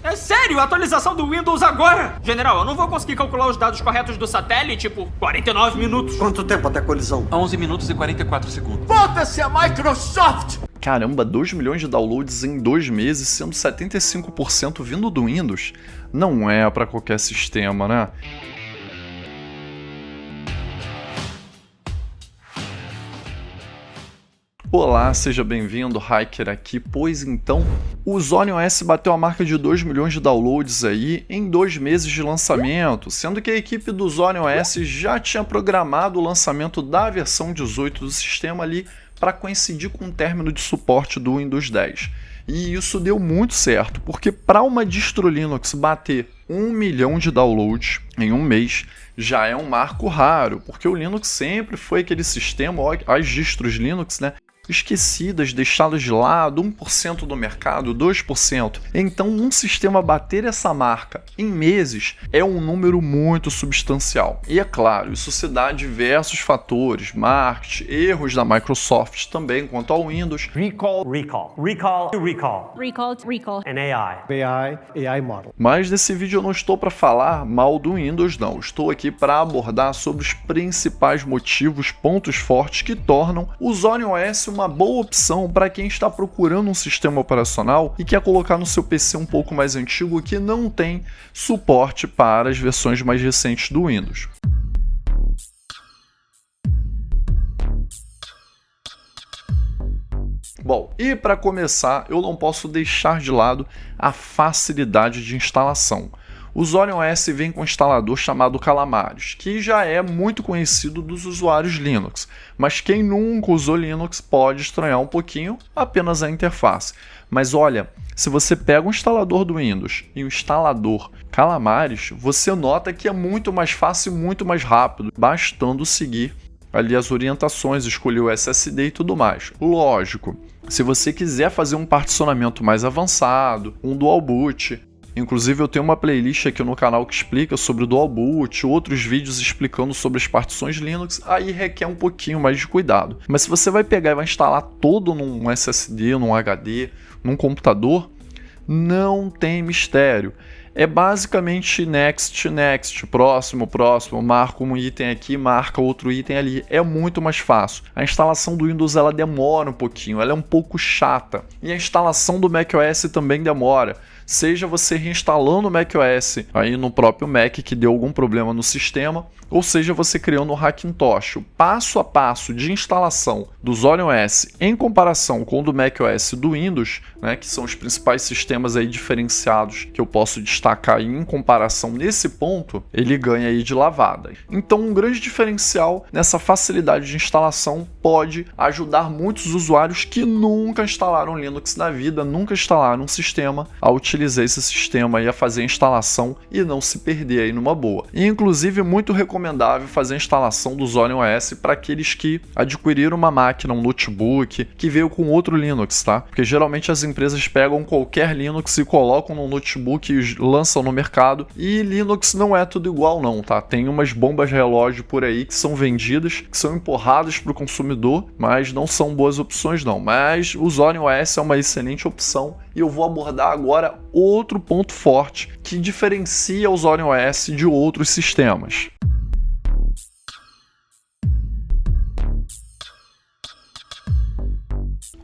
É sério, atualização do Windows agora! General, eu não vou conseguir calcular os dados corretos do satélite por 49 minutos. Quanto tempo até a colisão? 11 minutos e 44 segundos. Foda-se a Microsoft! Caramba, 2 milhões de downloads em 2 meses, sendo 75% vindo do Windows? Não é para qualquer sistema, né? Olá, seja bem-vindo, Hiker aqui. Pois então, o Zone OS bateu a marca de 2 milhões de downloads aí em 2 meses de lançamento, sendo que a equipe do Zone OS já tinha programado o lançamento da versão 18 do sistema ali para coincidir com o término de suporte do Windows 10. E isso deu muito certo, porque para uma distro Linux bater 1 milhão de downloads em um mês já é um marco raro, porque o Linux sempre foi aquele sistema, as distros Linux, né? Esquecidas, deixadas de lado, 1% do mercado, 2%. Então, um sistema bater essa marca em meses é um número muito substancial. E é claro, isso se dá a diversos fatores, marketing, erros da Microsoft também quanto ao Windows. Recall, and AI model. Mas nesse vídeo eu não estou para falar mal do Windows, não. Estou aqui para abordar sobre os principais motivos, pontos fortes que tornam o Zone OS uma boa opção para quem está procurando um sistema operacional e quer colocar no seu PC um pouco mais antigo que não tem suporte para as versões mais recentes do Windows. Bom, e para começar, eu não posso deixar de lado a facilidade de instalação. O Zone OS vem com um instalador chamado Calamares, que já é muito conhecido dos usuários Linux, mas quem nunca usou Linux pode estranhar um pouquinho apenas a interface. Mas olha, se você pega o instalador do Windows e o instalador Calamares, você nota que é muito mais fácil e muito mais rápido, bastando seguir ali as orientações, escolher o SSD e tudo mais. Lógico, se você quiser fazer um particionamento mais avançado, um dual boot. Inclusive eu tenho uma playlist aqui no canal que explica sobre o Dual Boot, outros vídeos explicando sobre as partições Linux, aí requer um pouquinho mais de cuidado. Mas se você vai pegar e vai instalar todo num SSD, num HD, num computador, não tem mistério. É basicamente next, próximo, marca um item aqui, marca outro item ali. É muito mais fácil. A instalação do Windows ela demora um pouquinho, ela é um pouco chata. E a instalação do macOS também demora. Seja você reinstalando o macOS aí no próprio Mac que deu algum problema no sistema, ou seja você criando um Hackintosh. O passo a passo de instalação do Zone OS em comparação com o do macOS do Windows, né, que são os principais sistemas aí diferenciados que eu posso destacar em comparação nesse ponto, ele ganha aí de lavada. Então um grande diferencial nessa facilidade de instalação pode ajudar muitos usuários que nunca instalaram Linux na vida, nunca instalaram um sistema a utilizar esse sistema e a fazer a instalação e não se perder aí numa boa. E inclusive muito recomendável fazer a instalação do Zone OS para aqueles que adquiriram uma máquina, um notebook que veio com outro Linux, tá? Porque geralmente as empresas pegam qualquer Linux e colocam no notebook e lançam no mercado, e Linux não é tudo igual não, tá? Tem umas bombas relógio por aí que são vendidas, que são empurradas para o consumidor, mas não são boas opções não. Mas o Zone OS é uma excelente opção e eu vou abordar agora outro ponto forte que diferencia o Zone OS de outros sistemas.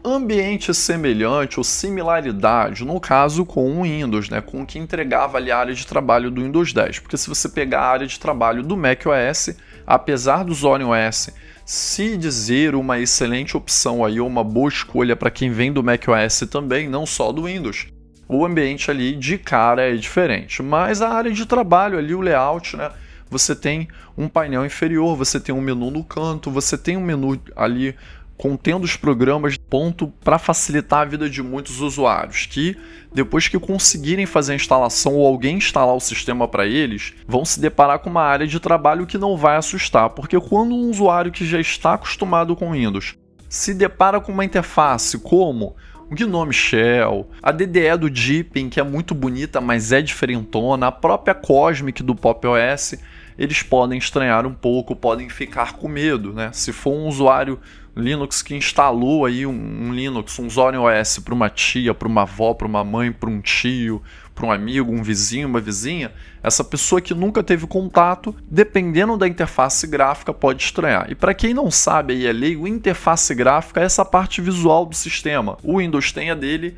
Ambiente semelhante ou similaridade, no caso com o Windows, né, com o que entregava ali a área de trabalho do Windows 10. Porque se você pegar a área de trabalho do macOS, apesar do Zone OS se dizer uma excelente opção aí, ou uma boa escolha para quem vem do macOS também, não só do Windows, o ambiente ali de cara é diferente. Mas a área de trabalho ali, o layout, né? Você tem um painel inferior, você tem um menu no canto, você tem um menu ali contendo os programas, ponto para facilitar a vida de muitos usuários que, depois que conseguirem fazer a instalação ou alguém instalar o sistema para eles, vão se deparar com uma área de trabalho que não vai assustar, porque quando um usuário que já está acostumado com Windows se depara com uma interface como o Gnome Shell, a DDE do Deepin, que é muito bonita, mas é diferentona, a própria Cosmic do Pop! OS, eles podem estranhar um pouco, podem ficar com medo, né? Se for um usuário Linux que instalou aí um Linux, um Zone OS para uma tia, para uma avó, para uma mãe, para um tio, para um amigo, um vizinho, uma vizinha, essa pessoa que nunca teve contato, dependendo da interface gráfica, pode estranhar. E para quem não sabe aí é leigo, interface gráfica é essa parte visual do sistema. O Windows tem a dele,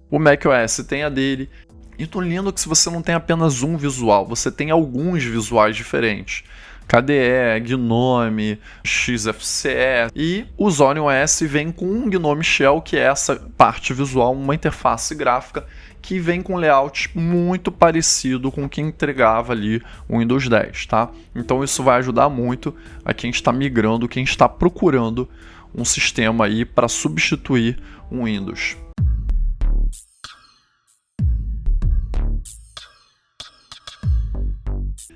o macOS tem a dele. E no Linux você não tem apenas um visual, você tem alguns visuais diferentes. KDE, GNOME, XFCE, e o Zorin OS vem com um GNOME Shell, que é essa parte visual, uma interface gráfica que vem com layout muito parecido com o que entregava ali o Windows 10, tá? Então isso vai ajudar muito a quem está migrando, quem está procurando um sistema aí para substituir o Windows.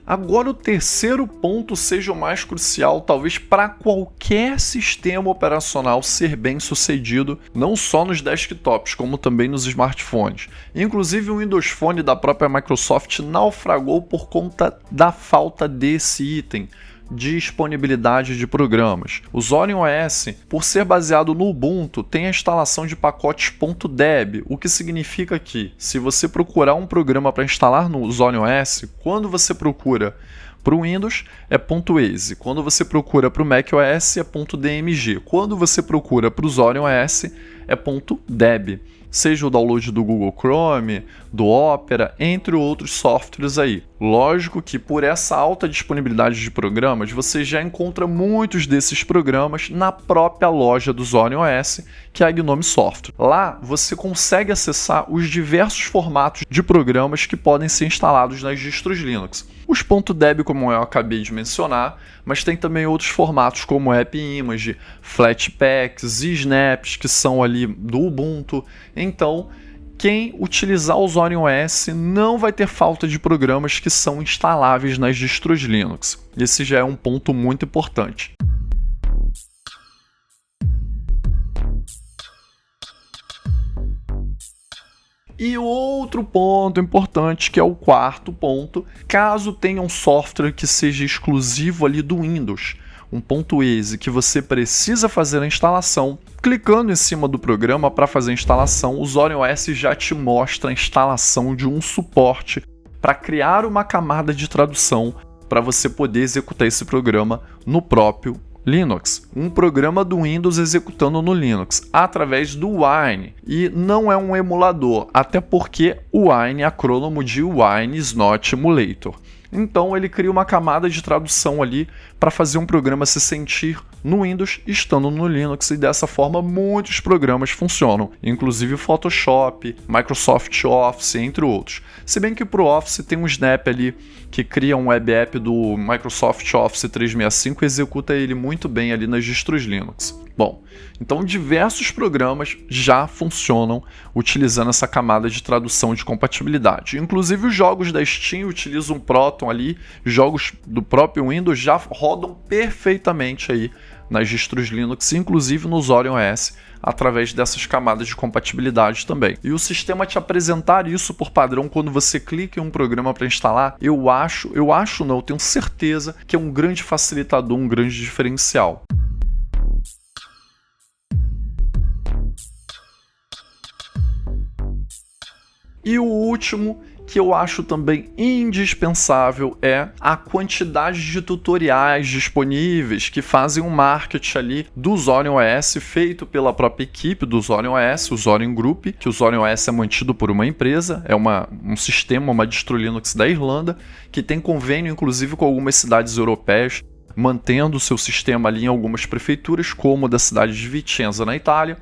Agora o terceiro ponto seja o mais crucial, talvez para qualquer sistema operacional ser bem sucedido, não só nos desktops, como também nos smartphones. Inclusive o Windows Phone da própria Microsoft naufragou por conta da falta desse item: disponibilidade de programas. O Zorin OS, por ser baseado no Ubuntu, tem a instalação de pacotes .deb, o que significa que, se você procurar um programa para instalar no Zorin OS, quando você procura para o Windows é .exe, quando você procura para o macOS é .dmg, quando você procura para o Zorin OS é .deb. Seja o download do Google Chrome, do Opera, entre outros softwares aí. Lógico que por essa alta disponibilidade de programas, você já encontra muitos desses programas na própria loja do Zorin OS, que é a Gnome Software. Lá você consegue acessar os diversos formatos de programas que podem ser instalados nas distros Linux. Os .deb, como eu acabei de mencionar, mas tem também outros formatos como AppImage, Flatpaks e Snaps, que são ali do Ubuntu. Então, quem utilizar o Zorin OS não vai ter falta de programas que são instaláveis nas distros Linux. Esse já é um ponto muito importante. E outro ponto importante, que é o quarto ponto, caso tenha um software que seja exclusivo ali do Windows, um .exe que você precisa fazer a instalação, clicando em cima do programa para fazer a instalação, o Zorin OS já te mostra a instalação de um suporte para criar uma camada de tradução para você poder executar esse programa no próprio Linux, um programa do Windows executando no Linux, através do Wine, e não é um emulador, até porque o Wine é acrônimo de Wine is not emulator. Então ele cria uma camada de tradução ali para fazer um programa se sentir no Windows estando no Linux, e dessa forma muitos programas funcionam, inclusive o Photoshop, Microsoft Office, entre outros. Se bem que para o Office tem um Snap ali que cria um web app do Microsoft Office 365 e executa ele muito bem ali nas distros Linux. Bom, então diversos programas já funcionam utilizando essa camada de tradução de compatibilidade. Inclusive os jogos da Steam utilizam Proton ali, jogos do próprio Windows já rodam perfeitamente aí nas distros Linux, inclusive no Zorin OS, através dessas camadas de compatibilidade também. E o sistema te apresentar isso por padrão quando você clica em um programa para instalar, eu tenho certeza que é um grande facilitador, um grande diferencial. E o último, que eu acho também indispensável, é a quantidade de tutoriais disponíveis que fazem um marketing ali do Zorin OS, feito pela própria equipe do Zorin OS, o Zorin Group, que o Zorin OS é mantido por uma empresa, é um sistema, uma distro Linux da Irlanda, que tem convênio inclusive com algumas cidades europeias, mantendo o seu sistema ali em algumas prefeituras, como da cidade de Vicenza, na Itália.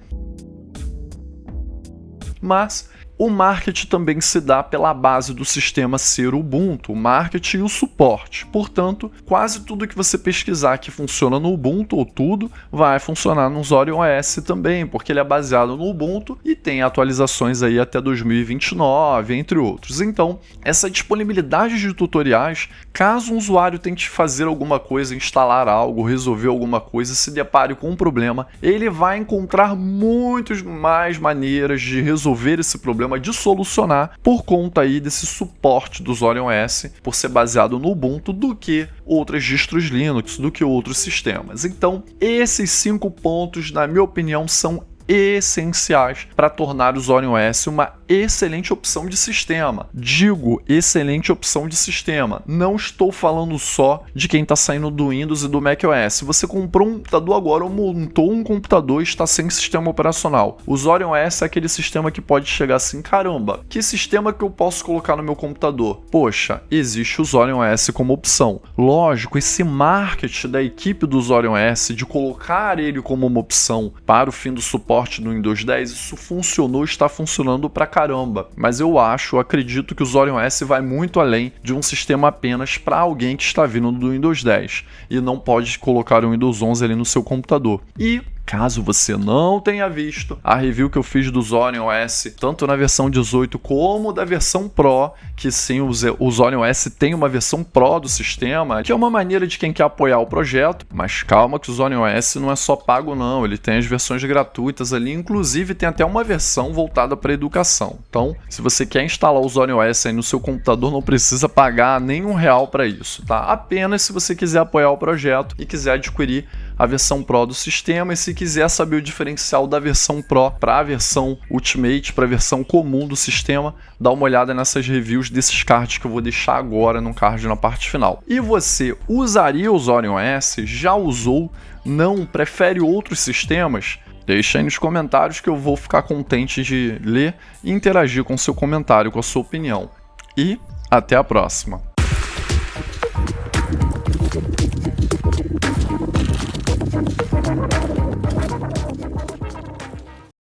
Mas o marketing também se dá pela base do sistema ser Ubuntu, o marketing e o suporte. Portanto, quase tudo que você pesquisar que funciona no Ubuntu, ou tudo, vai funcionar no Zorin OS também, porque ele é baseado no Ubuntu e tem atualizações aí até 2029, entre outros. Então, essa disponibilidade de tutoriais, caso um usuário tente fazer alguma coisa, instalar algo, resolver alguma coisa, se depare com um problema, ele vai encontrar muitas mais maneiras de resolver esse problema, de solucionar, por conta aí desse suporte do Zorin OS, por ser baseado no Ubuntu, do que outras distros Linux, do que outros sistemas. Então, esses 5 pontos, na minha opinião, são essenciais para tornar o Zorion OS uma excelente opção de sistema. Digo excelente opção de sistema. Não estou falando só de quem está saindo do Windows e do macOS. Você comprou um computador agora ou montou um computador e está sem sistema operacional. O Zorion OS é aquele sistema que pode chegar assim, caramba, que sistema que eu posso colocar no meu computador? Poxa, existe o Zorion OS como opção. Lógico, esse marketing da equipe do Zorion OS de colocar ele como uma opção para o fim do suporte no Windows 10, isso funcionou, está funcionando pra caramba. Mas eu acredito que o Zorion OS vai muito além de um sistema apenas para alguém que está vindo do Windows 10 e não pode colocar o Windows 11 ali no seu computador. E caso você não tenha visto a review que eu fiz do Zorion OS, tanto na versão 18 como da versão Pro, que sim, o Zorion OS tem uma versão Pro do sistema, que é uma maneira de quem quer apoiar o projeto, mas calma que o Zorion OS não é só pago não, ele tem as versões gratuitas ali, inclusive tem até uma versão voltada para educação. Então, se você quer instalar o Zorion OS aí no seu computador, não precisa pagar nem R$1 para isso, tá? Apenas se você quiser apoiar o projeto e quiser adquirir a versão Pro do sistema, e se quiser saber o diferencial da versão Pro para a versão Ultimate, para a versão comum do sistema, dá uma olhada nessas reviews desses cards que eu vou deixar agora no card na parte final. E você usaria o Zorion OS? Já usou? Não? Prefere outros sistemas? Deixa aí nos comentários que eu vou ficar contente de ler e interagir com seu comentário, com a sua opinião. E até a próxima!